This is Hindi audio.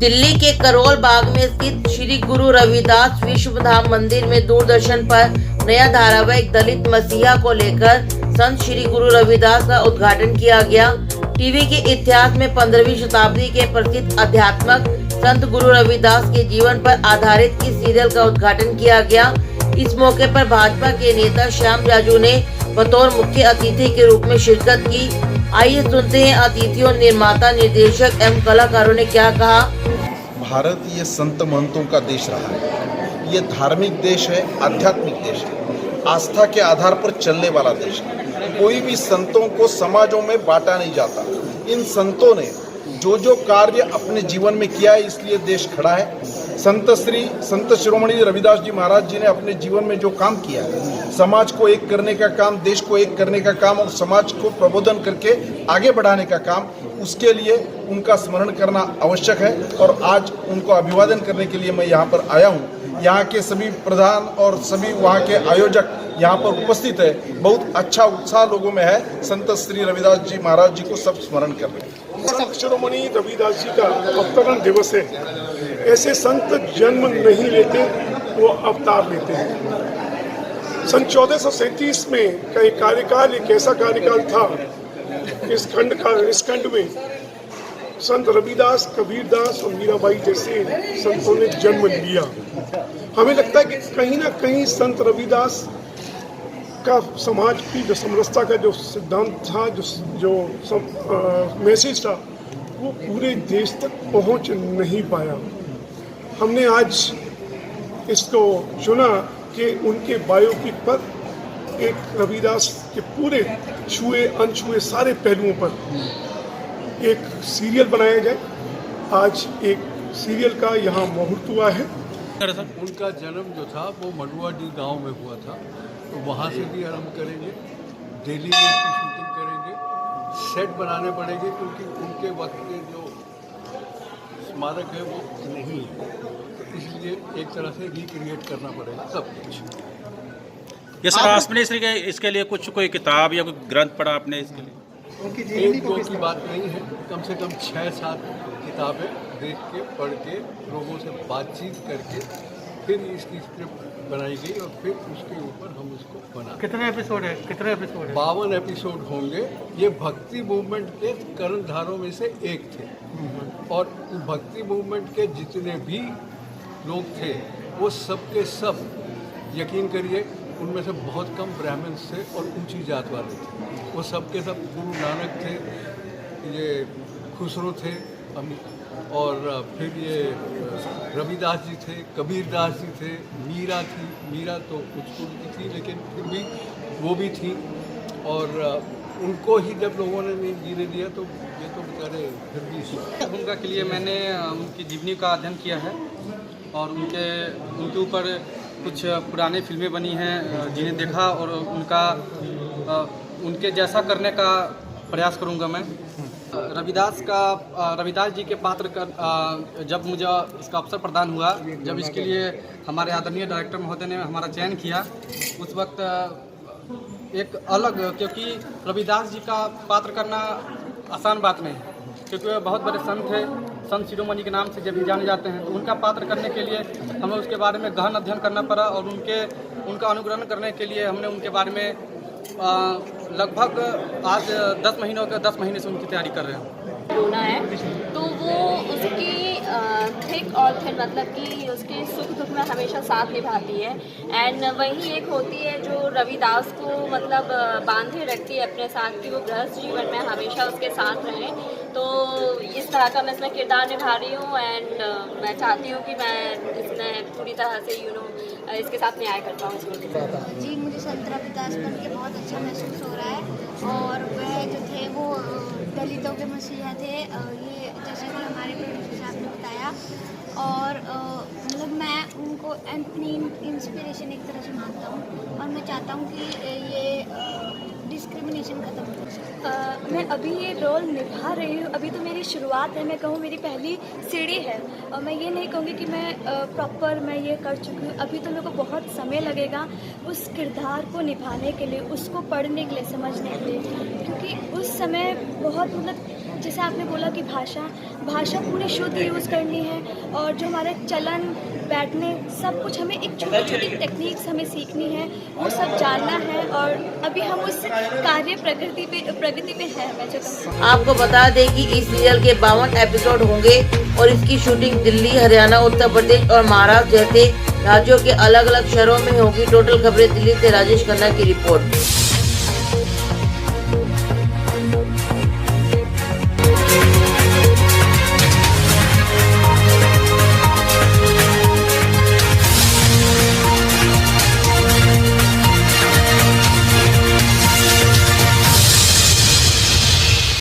दिल्ली के करोल बाग में स्थित श्री गुरु रविदास विश्व धाम मंदिर में दूरदर्शन पर नया धारावाहिक दलित मसीहा को लेकर संत श्री गुरु रविदास का उद्घाटन किया गया। टीवी के इतिहास में 15वीं शताब्दी के प्रसिद्ध अध्यात्मक संत गुरु रविदास के जीवन पर आधारित इस सीरियल का उद्घाटन किया गया। इस मौके पर भाजपा के नेता श्याम जाजू ने बतौर मुख्य अतिथि के रूप में शिरकत की। आइए सुनते हैं अतिथियों, निर्माता, निर्देशक एवं कलाकारों ने क्या कहा। भारत ये संत महंतों का देश रहा है। ये धार्मिक देश है, आध्यात्मिक देश है, आस्था के आधार पर चलने वाला देश है। कोई भी संतों को समाजों में बांटा नहीं जाता। इन संतों ने जो कार्य अपने जीवन में किया है, इसलिए देश खड़ा है। संत शिरोमणि रविदास जी महाराज जी ने अपने जीवन में जो काम किया है, समाज को एक करने का काम, देश को एक करने का काम और समाज को प्रबोधन करके आगे बढ़ाने का काम, उसके लिए उनका स्मरण करना आवश्यक है। और आज उनको अभिवादन करने के लिए मैं यहाँ पर आया हूँ। यहाँ के सभी प्रधान और सभी वहाँ के आयोजक यहाँ पर उपस्थित है। बहुत अच्छा उत्साह लोगों में है। संत श्री रविदास जी महाराज जी को सब स्मरण कर रहे हैं। संत शिरोमणि रविदास जी का अवतरण दिवस है। ऐसे संत जन्म नहीं लेते, वो अवतार लेते हैं। सन 1437 में का एक कार्यकाल, एक ऐसा कार्यकाल था, इस खंड में संत रविदास, कबीरदास और मीराबाई जैसे संतों ने जन्म लिया। हमें लगता है कि कहीं ना कहीं संत रविदास का समाज की जो समरसता का जो सिद्धांत था, जो मैसेज था, वो पूरे देश तक पहुंच नहीं पाया। हमने आज इसको चुना कि उनके बायोपिक पर एक रविदास के पूरे छुए अनछुए सारे पहलुओं पर एक सीरियल बनाया जाए। आज एक सीरियल का यहाँ मुहूर्त हुआ है। उनका जन्म जो था वो मडुआडीह गांव में हुआ था, तो वहाँ से भी आरंभ करेंगे। दिल्ली में उसकी शूटिंग करेंगे। सेट बनाने पड़ेंगे क्योंकि उनके वक्त के जो स्मारक है वो नहीं है, तो इसलिए एक तरह से रिक्रिएट करना पड़ेगा सब कुछ। ये सर आपने इसके लिए कुछ कोई किताब या कोई ग्रंथ पढ़ा आपने इसके लिए? एक दो की बात नहीं है, कम से कम 6-7 किताबें देख के, पढ़ के, लोगों से बातचीत करके फिर इसकी स्क्रिप्ट बनाई गई और फिर उसके ऊपर हम उसको बना। कितने एपिसोड है? 52 एपिसोड होंगे। ये भक्ति मूवमेंट के कर्णधारों में से एक थे और भक्ति मूवमेंट के जितने भी लोग थे वो सब के सब, यकीन करिए, उनमें से बहुत कम ब्राह्मण थे और ऊंची जात वाले थे। वो सब के सब गुरु नानक थे, ये खुसरो थे, और फिर ये रविदास जी थे, कबीरदास जी थे, मीरा थी। मीरा तो कुछ की थी लेकिन फिर भी वो भी थी। और उनको ही जब लोगों ने नहीं जीने दिया तो ये तो बेचारे फिर भी। भूमिका के लिए मैंने उनकी जीवनी का अध्ययन किया है और उनके ऊपर कुछ पुरानी फिल्में बनी हैं जिन्हें देखा और उनके जैसा करने का प्रयास करूंगा मैं। रविदास जी के पात्र का जब मुझे इसका अवसर प्रदान हुआ, जब इसके लिए हमारे आदरणीय डायरेक्टर महोदय ने हमारा चयन किया, उस वक्त एक अलग, क्योंकि रविदास जी का पात्र करना आसान बात नहीं है, क्योंकि वे बहुत बड़े संत थे, संत शिरोमणि के नाम से जब भी जाने जाते हैं। तो उनका पात्र करने के लिए हमें उसके बारे में गहन अध्ययन करना पड़ा और उनका अनुकरण करने के लिए हमने उनके बारे में लगभग आज 10 महीने से उनकी तैयारी कर रहे हैं। रोना है तो वो उसकी थिक और थिन, मतलब कि उसके सुख दुख में हमेशा साथ निभाती है। एंड वही एक होती है जो रविदास को मतलब बांधे रखती है अपने साथ, कि वो गृहस्थ जीवन में हमेशा उसके साथ रहे। तो इस तरह का मैं इसमें किरदार निभा रही हूँ एंड मैं चाहती हूँ कि मैं इसमें पूरी तरह से इसके साथ न्याय कर पाऊँ। जी, मुझे संत रविदास बन के बहुत अच्छा महसूस हो रहा है। और वह जो थे वो दलितों के मसीहा थे, ये जैसे कि हमारे प्रोड्यूसर साहब ने बताया। और मतलब मैं उनको अपनी इंस्पिरेशन एक तरह से मानता हूँ और मैं चाहता हूँ कि ये डिस्क्रिमिनेशन खत्म हो। मैं अभी ये रोल निभा रही हूँ, अभी तो मेरी शुरुआत है, मैं कहूँ मेरी पहली सीढ़ी है। और मैं ये नहीं कहूँगी कि मैं प्रॉपर मैं ये कर चुकी हूँ। अभी तो मेरे को बहुत समय लगेगा उस किरदार को निभाने के लिए, उसको पढ़ने के लिए, समझने के लिए, क्योंकि उस समय बहुत मतलब जैसे आपने बोला कि भाषा पूरी शुद्ध यूज़ करनी है, और जो हमारे चलन बैठने सब कुछ हमें एक छोटी छोटी टेक्निक्स हमें सीखनी है, वो सब जानना है। और अभी हम उस कार्य प्रगति पे हैं। मैं जो कहूँ आपको बता दें कि इस सीरियल के 52 एपिसोड होंगे और इसकी शूटिंग दिल्ली, हरियाणा, उत्तर प्रदेश और महाराष्ट्र जैसे राज्यों के अलग अलग शहरों में होगी। टोटल खबरें दिल्ली से राजेश खन्ना की रिपोर्ट।